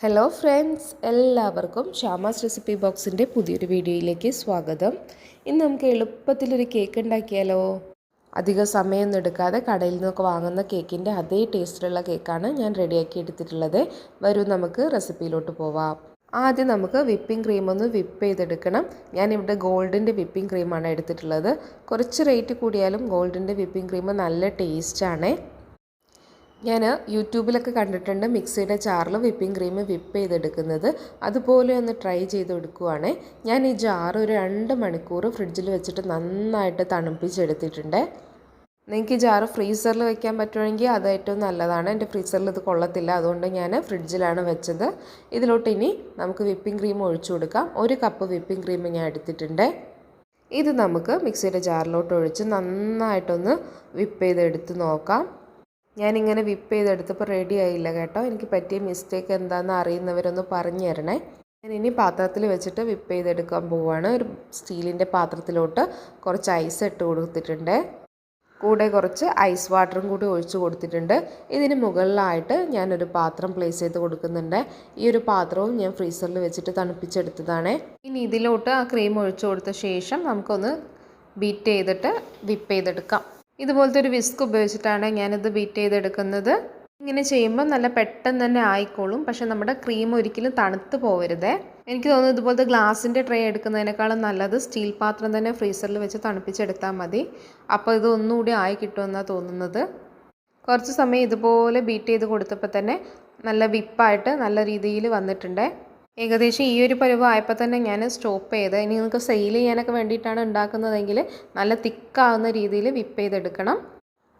Hello friends, എല്ലാവർക്കും Shama's recipe ബോക്സിൻ്റെ പുതിയൊരു വീഡിയോയിലേക്ക് സ്വാഗതം. ഇന്ന് നമുക്ക് എളുപ്പത്തിലൊരു കേക്ക് ഉണ്ടാക്കിയാലോ. അധിക സമയമൊന്നും എടുക്കാതെ കടയിൽ നിന്നൊക്കെ വാങ്ങുന്ന കേക്കിൻ്റെ അതേ ടേസ്റ്റിലുള്ള കേക്കാണ് ഞാൻ റെഡിയാക്കി എടുത്തിട്ടുള്ളത്. വരൂ നമുക്ക് റെസിപ്പിയിലോട്ട് പോവാം. ആദ്യം നമുക്ക് വിപ്പിംഗ് ക്രീം ഒന്ന് വിപ്പ് ചെയ്തെടുക്കണം. ഞാനിവിടെ ഗോൾഡിൻ്റെ വിപ്പിംഗ് ക്രീമാണ് എടുത്തിട്ടുള്ളത്. കുറച്ച് റേറ്റ് കൂടിയാലും ഗോൾഡിൻ്റെ വിപ്പിംഗ് ക്രീം നല്ല ടേസ്റ്റാണ്. ഞാൻ യൂട്യൂബിലൊക്കെ കണ്ടിട്ടുണ്ട് മിക്സിയുടെ ജാറിൽ വിപ്പിംഗ് ക്രീം വിപ്പ് ചെയ്തെടുക്കുന്നത്. അതുപോലെ ഒന്ന് ട്രൈ ചെയ്തെടുക്കുവാണ്. ഞാൻ ഈ ജാർ ഒരു 2 മണിക്കൂർ ഫ്രിഡ്ജിൽ വെച്ചിട്ട് നന്നായിട്ട് തണുപ്പിച്ചെടുത്തിട്ടുണ്ട്. നിങ്ങൾക്ക് ഈ ജാർ ഫ്രീസറിൽ വെക്കാൻ പറ്റുമെങ്കിൽ അത് ഏറ്റവും നല്ലതാണ്. എൻ്റെ ഫ്രീസറിൽ ഇത് കൊള്ളത്തില്ല, അതുകൊണ്ട് ഞാൻ ഫ്രിഡ്ജിലാണ് വെച്ചത്. ഇതിലോട്ട് ഇനി നമുക്ക് വിപ്പിംഗ് ക്രീം ഒഴിച്ചു കൊടുക്കാം. 1 കപ്പ് വിപ്പിംഗ് ക്രീം ഞാൻ എടുത്തിട്ടുണ്ട്. ഇത് നമുക്ക് മിക്സിയുടെ ജാറിലോട്ട് ഒഴിച്ച് നന്നായിട്ടൊന്ന് വിപ്പ് ചെയ്തെടുത്ത് നോക്കാം. ഞാനിങ്ങനെ വിപ്പ് ചെയ്തെടുത്തപ്പോൾ റെഡി ആയില്ല കേട്ടോ. എനിക്ക് പറ്റിയ മിസ്റ്റേക്ക് എന്താണെന്ന് അറിയുന്നവരൊന്ന് പറഞ്ഞു തരണേ. ഞാൻ ഇനി പാത്രത്തിൽ വെച്ചിട്ട് വിപ്പ് ചെയ്തെടുക്കാൻ പോവുകയാണ്. ഒരു സ്റ്റീലിൻ്റെ പാത്രത്തിലോട്ട് കുറച്ച് ഐസ് ഇട്ട് കൊടുത്തിട്ടുണ്ട്. കൂടെ കുറച്ച് ഐസ് വാട്ടറും കൂടി ഒഴിച്ച് കൊടുത്തിട്ടുണ്ട്. ഇതിന് മുകളിലായിട്ട് ഞാനൊരു പാത്രം പ്ലേസ് ചെയ്ത് കൊടുക്കുന്നുണ്ട്. ഈ ഒരു പാത്രവും ഞാൻ ഫ്രീസറിൽ വെച്ചിട്ട് തണുപ്പിച്ചെടുത്തതാണ്. ഇനി ഇതിലോട്ട് ആ ക്രീം ഒഴിച്ച് കൊടുത്ത ശേഷം നമുക്കൊന്ന് ബീറ്റ് ചെയ്തിട്ട് വിപ്പ് ചെയ്തെടുക്കാം. ഇതുപോലത്തെ ഒരു വിസ്ക് ഉപയോഗിച്ചിട്ടാണ് ഞാനിത് ബീറ്റ് ചെയ്തെടുക്കുന്നത്. ഇങ്ങനെ ചെയ്യുമ്പോൾ നല്ല പെട്ടെന്ന് തന്നെ ആയിക്കോളും. പക്ഷേ നമ്മുടെ ക്രീം ഒരിക്കലും തണുത്ത് പോകരുത്. എനിക്ക് തോന്നുന്നു ഇതുപോലത്തെ ഗ്ലാസിൻ്റെ ട്രേ എടുക്കുന്നതിനേക്കാളും നല്ലത് സ്റ്റീൽ പാത്രം തന്നെ ഫ്രീസറിൽ വെച്ച് തണുപ്പിച്ചെടുത്താൽ മതി. അപ്പോൾ ഇത് ഒന്നുകൂടി ആയി കിട്ടുമെന്നാണ് തോന്നുന്നത്. കുറച്ച് സമയം ഇതുപോലെ ബീറ്റ് ചെയ്ത് കൊടുത്തപ്പോൾ തന്നെ നല്ല വിപ്പായിട്ട് നല്ല രീതിയിൽ വന്നിട്ടുണ്ട്. ഏകദേശം ഈ ഒരു പരുവം ആയപ്പോൾ തന്നെ ഞാൻ സ്റ്റോപ്പ് ചെയ്ത്. ഇനി നിങ്ങൾക്ക് സെയിൽ ചെയ്യാനൊക്കെ വേണ്ടിയിട്ടാണ് ഉണ്ടാക്കുന്നതെങ്കിൽ നല്ല തിക്കാവുന്ന രീതിയിൽ വിപ്പ് ചെയ്തെടുക്കണം.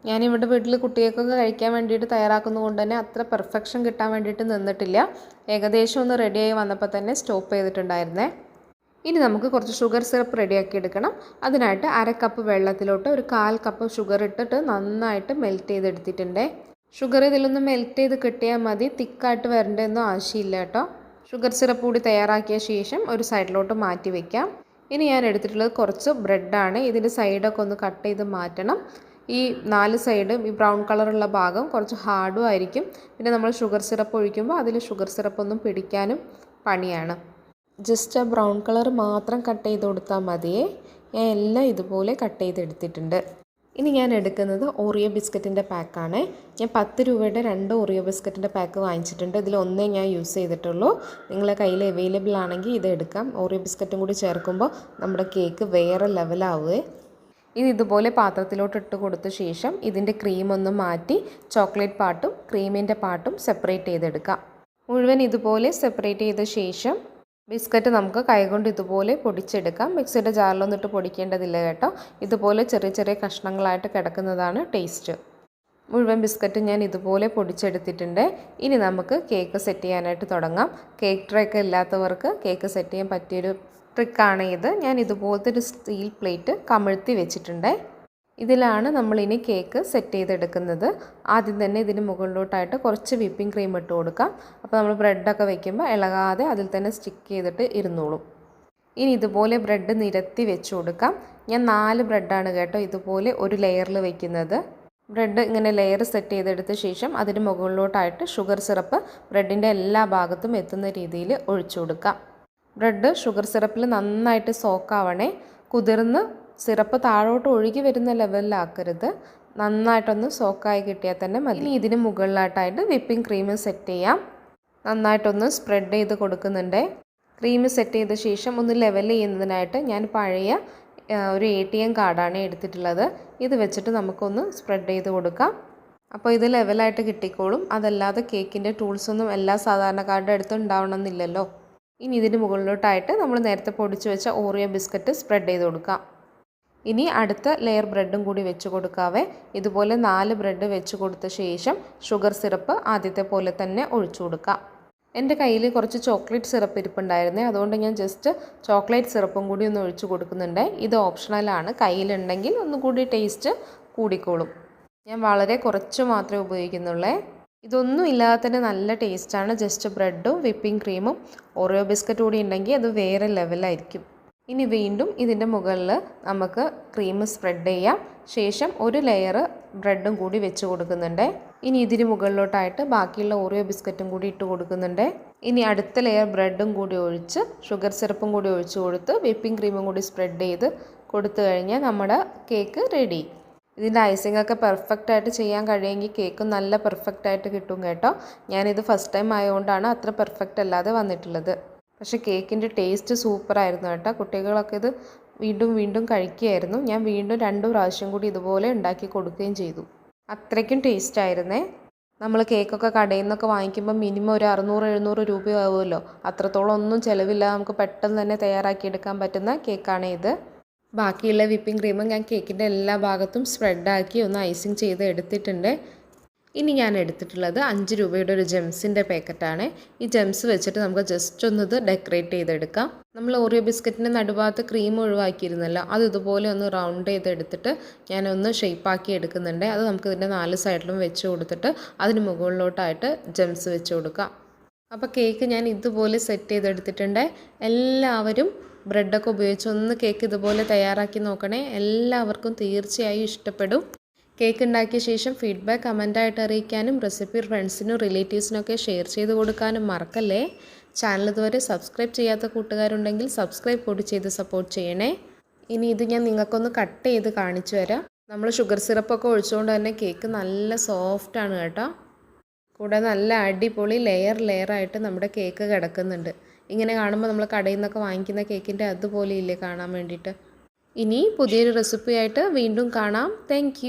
ഞാനിവിടെ വീട്ടിൽ കുട്ടികൾക്കൊക്കെ കഴിക്കാൻ വേണ്ടിയിട്ട് തയ്യാറാക്കുന്നത് കൊണ്ട് തന്നെ അത്ര പെർഫെക്ഷൻ കിട്ടാൻ വേണ്ടിയിട്ട് നിന്നിട്ടില്ല. ഏകദേശം ഒന്ന് റെഡിയായി വന്നപ്പോൾ തന്നെ സ്റ്റോപ്പ് ചെയ്തിട്ടുണ്ടായിരുന്നേ. ഇനി നമുക്ക് കുറച്ച് ഷുഗർ സിറപ്പ് റെഡിയാക്കി എടുക്കണം. അതിനായിട്ട് 1/2 കപ്പ് വെള്ളത്തിലോട്ട് ഒരു 1/4 കപ്പ് ഷുഗർ ഇട്ടിട്ട് നന്നായിട്ട് മെൽറ്റ് ചെയ്തെടുത്തിട്ടുണ്ട്. ഷുഗർ ഇതിലൊന്ന് മെൽറ്റ് ചെയ്ത് കിട്ടിയാൽ മതി, തിക്കായിട്ട് വരേണ്ടതൊന്നും ആവശ്യമില്ല കേട്ടോ. ഷുഗർ സിറപ്പ് കൂടി തയ്യാറാക്കിയ ശേഷം ഒരു സൈഡിലോട്ട് മാറ്റി വയ്ക്കാം. ഇനി ഞാൻ എടുത്തിട്ടുള്ളത് കുറച്ച് ബ്രെഡാണ്. ഇതിൻ്റെ സൈഡൊക്കെ ഒന്ന് കട്ട് ചെയ്ത് മാറ്റണം. ഈ 4 സൈഡും ഈ ബ്രൗൺ കളറുള്ള ഭാഗം കുറച്ച് ഹാർഡും ആയിരിക്കും. പിന്നെ നമ്മൾ ഷുഗർ സിറപ്പ് ഒഴിക്കുമ്പോൾ അതിൽ ഷുഗർ സിറപ്പൊന്നും പിടിക്കാനും പണിയാണ്. ജസ്റ്റ് ആ ബ്രൗൺ കളർ മാത്രം കട്ട് ചെയ്ത് കൊടുത്താൽ മതിയേ. ഞാൻ എല്ലാം ഇതുപോലെ കട്ട് ചെയ്തെടുത്തിട്ടുണ്ട്. ഇനി ഞാൻ എടുക്കുന്നത് ഓറിയോ ബിസ്ക്കറ്റിൻ്റെ പാക്കാണ്. ഞാൻ 10 രൂപയുടെ 2 ഓറിയോ ബിസ്ക്കറ്റിൻ്റെ പാക്ക് വാങ്ങിച്ചിട്ടുണ്ട്. ഇതിൽ ഒന്നേ ഞാൻ യൂസ് ചെയ്തിട്ടുള്ളൂ. നിങ്ങളുടെ കയ്യിൽ അവൈലബിൾ ആണെങ്കിൽ ഇത് എടുക്കാം. ഓറിയോ ബിസ്ക്കറ്റും കൂടി ചേർക്കുമ്പോൾ നമ്മുടെ കേക്ക് വേറെ ലെവലാവുകയെ. ഇത് ഇതുപോലെ പാത്രത്തിലോട്ട് ഇട്ട് കൊടുത്ത ശേഷം ഇതിൻ്റെ ക്രീം ഒന്ന് മാറ്റി ചോക്ലേറ്റ് പാർട്ടും ക്രീമിൻ്റെ പാർട്ടും സെപ്പറേറ്റ് ചെയ്തെടുക്കാം. മുഴുവൻ ഇതുപോലെ സെപ്പറേറ്റ് ചെയ്ത ശേഷം ബിസ്ക്കറ്റ് നമുക്ക് കൈകൊണ്ട് ഇതുപോലെ പൊടിച്ചെടുക്കാം. മിക്സിയുടെ ജാറിലൊന്നിട്ട് പൊടിക്കേണ്ടതില്ല കേട്ടോ. ഇതുപോലെ ചെറിയ ചെറിയ കഷ്ണങ്ങളായിട്ട് കിടക്കുന്നതാണ് ടേസ്റ്റ്. മുഴുവൻ ബിസ്ക്കറ്റ് ഞാൻ ഇതുപോലെ പൊടിച്ചെടുത്തിട്ടുണ്ട്. ഇനി നമുക്ക് കേക്ക് സെറ്റ് ചെയ്യാനായിട്ട് തുടങ്ങാം. കേക്ക് ട്രേ ഒക്കെ ഇല്ലാത്തവർക്ക് കേക്ക് സെറ്റ് ചെയ്യാൻ പറ്റിയൊരു ട്രിക്കാണ് ഇത്. ഞാൻ ഇതുപോലത്തെ ഒരു സ്റ്റീൽ പ്ലേറ്റ് കമിഴ്ത്തി വെച്ചിട്ടുണ്ട്. ഇതിലാണ് നമ്മളിനി കേക്ക് സെറ്റ് ചെയ്തെടുക്കുന്നത്. ആദ്യം തന്നെ ഇതിന് മുകളിലോട്ടായിട്ട് കുറച്ച് വിപ്പിംഗ് ക്രീം ഇട്ട് കൊടുക്കാം. അപ്പോൾ നമ്മൾ ബ്രെഡൊക്കെ വെക്കുമ്പോൾ ഇളകാതെ അതിൽ തന്നെ സ്റ്റിക്ക് ചെയ്തിട്ട് ഇരുന്നോളും. ഇനി ഇതുപോലെ ബ്രെഡ് നിരത്തി വെച്ച് കൊടുക്കാം. ഞാൻ 4 ബ്രെഡാണ് കേട്ടോ ഇതുപോലെ ഒരു ലെയറിൽ വെക്കുന്നത്. ബ്രെഡ് ഇങ്ങനെ ലെയർ സെറ്റ് ചെയ്തെടുത്ത ശേഷം അതിന് മുകളിലോട്ടായിട്ട് ഷുഗർ സിറപ്പ് ബ്രെഡിൻ്റെ എല്ലാ ഭാഗത്തും എത്തുന്ന രീതിയിൽ ഒഴിച്ചു കൊടുക്കാം. ബ്രെഡ് ഷുഗർ സിറപ്പിൽ നന്നായിട്ട് സോക്കാവണേ. കുതിർന്ന് സിറപ്പ് താഴോട്ട് ഒഴുകി വരുന്ന ലെവലിലാക്കരുത്. നന്നായിട്ടൊന്ന് സോക്കായി കിട്ടിയാൽ തന്നെ മതി. ഇനി ഇതിന് മുകളിലായിട്ടായിട്ട് വിപ്പിംഗ് ക്രീം സെറ്റ് ചെയ്യാം. നന്നായിട്ടൊന്ന് സ്പ്രെഡ് ചെയ്ത് കൊടുക്കുന്നുണ്ട്. ക്രീം സെറ്റ് ചെയ്ത ശേഷം ഒന്ന് ലെവൽ ചെയ്യുന്നതിനായിട്ട് ഞാൻ പഴയ ഒരു ATM കാർഡാണ് എടുത്തിട്ടുള്ളത്. ഇത് വെച്ചിട്ട് നമുക്കൊന്ന് സ്പ്രെഡ് ചെയ്ത് കൊടുക്കാം. അപ്പോൾ ഇത് ലെവലായിട്ട് കിട്ടിക്കോളും. അതല്ലാതെ കേക്കിൻ്റെ ടൂൾസൊന്നും എല്ലാ സാധാരണക്കാരുടെ അടുത്തും ഉണ്ടാവണമെന്നില്ലല്ലോ. ഇനി ഇതിന് മുകളിലോട്ടായിട്ട് നമ്മൾ നേരത്തെ പൊടിച്ച് വെച്ച ഓറിയോ ബിസ്ക്കറ്റ് സ്പ്രെഡ് ചെയ്ത് കൊടുക്കാം. ഇനി അടുത്ത ലെയർ ബ്രെഡും കൂടി വെച്ച് കൊടുക്കാവേ. ഇതുപോലെ 4 ബ്രെഡ് വെച്ച് കൊടുത്ത ശേഷം ഷുഗർ സിറപ്പ് ആദ്യത്തെ പോലെ തന്നെ ഒഴിച്ചു കൊടുക്കാം. എൻ്റെ കയ്യിൽ കുറച്ച് ചോക്ലേറ്റ് സിറപ്പ് ഇരിപ്പുണ്ടായിരുന്നേ, അതുകൊണ്ട് ഞാൻ ജസ്റ്റ് ചോക്ലേറ്റ് സിറപ്പും കൂടി ഒന്ന് ഒഴിച്ചു കൊടുക്കുന്നുണ്ട്. ഇത് ഓപ്ഷണലാണ്. കയ്യിലുണ്ടെങ്കിൽ ഒന്നുകൂടി ടേസ്റ്റ് കൂടിക്കോളും. ഞാൻ വളരെ കുറച്ച് മാത്രമേ ഉപയോഗിക്കുന്നുള്ളൂ. ഇതൊന്നും ഇല്ലാതെ തന്നെ നല്ല ടേസ്റ്റാണ്. ജസ്റ്റ് ബ്രെഡും വിപ്പിംഗ് ക്രീമും ഓറിയോ ബിസ്ക്കറ്റ് കൂടി ഉണ്ടെങ്കിൽ അത് വേറെ ലെവലായിരിക്കും. ഇനി വീണ്ടും ഇതിൻ്റെ മുകളിൽ നമുക്ക് ക്രീം സ്പ്രെഡ് ചെയ്യാം. ശേഷം ഒരു ലെയർ ബ്രെഡും കൂടി വെച്ച് കൊടുക്കുന്നുണ്ട്. ഇനി ഇതിന് മുകളിലോട്ടായിട്ട് ബാക്കിയുള്ള ഓറിയോ ബിസ്ക്കറ്റും കൂടി ഇട്ട് കൊടുക്കുന്നുണ്ട്. ഇനി അടുത്ത ലെയർ ബ്രെഡും കൂടി ഒഴിച്ച് ഷുഗർ സിറപ്പും കൂടി ഒഴിച്ച് കൊടുത്ത് വിപ്പിംഗ് ക്രീമും കൂടി സ്പ്രെഡ് ചെയ്ത് കൊടുത്തു കഴിഞ്ഞാൽ നമ്മുടെ കേക്ക് റെഡി. ഇതിൻ്റെ ഐസിംഗ് ഒക്കെ പെർഫെക്റ്റ് ആയിട്ട് ചെയ്യാൻ കഴിയുമെങ്കിൽ കേക്ക് നല്ല പെർഫെക്റ്റ് ആയിട്ട് കിട്ടും കേട്ടോ. ഞാനിത് ഫസ്റ്റ് ടൈം ആയതുകൊണ്ടാണ് അത്ര പെർഫെക്റ്റ് അല്ലാതെ വന്നിട്ടുള്ളത്. പക്ഷേ കേക്കിൻ്റെ ടേസ്റ്റ് സൂപ്പറായിരുന്നു കേട്ടോ. കുട്ടികളൊക്കെ ഇത് വീണ്ടും വീണ്ടും കഴിക്കുകയായിരുന്നു. ഞാൻ വീണ്ടും 2 പ്രാവശ്യം കൂടി ഇതുപോലെ ഉണ്ടാക്കി കൊടുക്കുകയും ചെയ്തു. അത്രയ്ക്കും ടേസ്റ്റ് ആയിരുന്നേ. നമ്മൾ കേക്കൊക്കെ കടയിൽ നിന്നൊക്കെ വാങ്ങിക്കുമ്പോൾ മിനിമം ഒരു 600-700 രൂപയാവുമല്ലോ. അത്രത്തോളം ഒന്നും ചിലവില്ല, നമുക്ക് പെട്ടെന്ന് തന്നെ തയ്യാറാക്കിയെടുക്കാൻ പറ്റുന്ന കേക്കാണ് ഇത്. ബാക്കിയുള്ള വിപ്പിംഗ് ക്രീമും ഞാൻ കേക്കിൻ്റെ എല്ലാ ഭാഗത്തും സ്പ്രെഡാക്കി ഒന്ന് ഐസിങ് ചെയ്ത് എടുത്തിട്ടുണ്ട്. ഇനി ഞാൻ എടുത്തിട്ടുള്ളത് 5 രൂപയുടെ ഒരു ജെംസിൻ്റെ പാക്കറ്റാണ്. ഈ ജെംസ് വെച്ചിട്ട് നമുക്ക് ജസ്റ്റ് ഒന്ന് ഇത് ഡെക്കറേറ്റ് ചെയ്തെടുക്കാം. നമ്മൾ ഓറിയോ ബിസ്ക്കറ്റിൻ്റെ നടുഭാഗത്ത് ക്രീം ഒഴിവാക്കിയിരുന്നല്ലോ, അത് ഇതുപോലെ ഒന്ന് റൗണ്ട് ചെയ്തെടുത്തിട്ട് ഞാനൊന്ന് ഷേപ്പാക്കി എടുക്കുന്നുണ്ട്. അത് നമുക്ക് ഇതിൻ്റെ 4 സൈഡിലും വെച്ച് കൊടുത്തിട്ട് അതിന് മുകളിലോട്ടായിട്ട് ജെംസ് വെച്ച് കൊടുക്കാം. അപ്പോൾ കേക്ക് ഞാൻ ഇതുപോലെ സെറ്റ് ചെയ്തെടുത്തിട്ടുണ്ട്. എല്ലാവരും ബ്രെഡൊക്കെ ഉപയോഗിച്ച് ഒന്ന് കേക്ക് ഇതുപോലെ തയ്യാറാക്കി നോക്കണേ. എല്ലാവർക്കും തീർച്ചയായും ഇഷ്ടപ്പെടും. കേക്ക് ഉണ്ടാക്കിയ ശേഷം ഫീഡ്ബാക്ക് കമൻറ്റായിട്ട് അറിയിക്കാനും റെസിപ്പി ഫ്രണ്ട്സിനും റിലേറ്റീവ്സിനൊക്കെ ഷെയർ ചെയ്ത് കൊടുക്കാനും മറക്കല്ലേ. ചാനൽ ഇതുവരെ സബ്സ്ക്രൈബ് ചെയ്യാത്ത കൂട്ടുകാരുണ്ടെങ്കിൽ സബ്സ്ക്രൈബ് കൂടി ചെയ്ത് സപ്പോർട്ട് ചെയ്യണേ. ഇനി ഇത് ഞാൻ നിങ്ങൾക്കൊന്ന് കട്ട് ചെയ്ത് കാണിച്ചു തരാം. നമ്മൾ ഷുഗർ സിറപ്പൊക്കെ ഒഴിച്ചുകൊണ്ട് തന്നെ കേക്ക് നല്ല സോഫ്റ്റാണ് കേട്ടോ. കൂടെ നല്ല അടിപൊളി ലെയറായിട്ട് നമ്മുടെ കേക്ക് കിടക്കുന്നുണ്ട്. ഇങ്ങനെ കാണുമ്പോൾ നമ്മൾ കടയിൽ നിന്നൊക്കെ വാങ്ങിക്കുന്ന കേക്കിൻ്റെ അതുപോലെ ഇല്ലേ കാണാൻ വേണ്ടിയിട്ട്. ഇനി പുതിയൊരു റെസിപ്പിയായിട്ട് വീണ്ടും കാണാം. താങ്ക്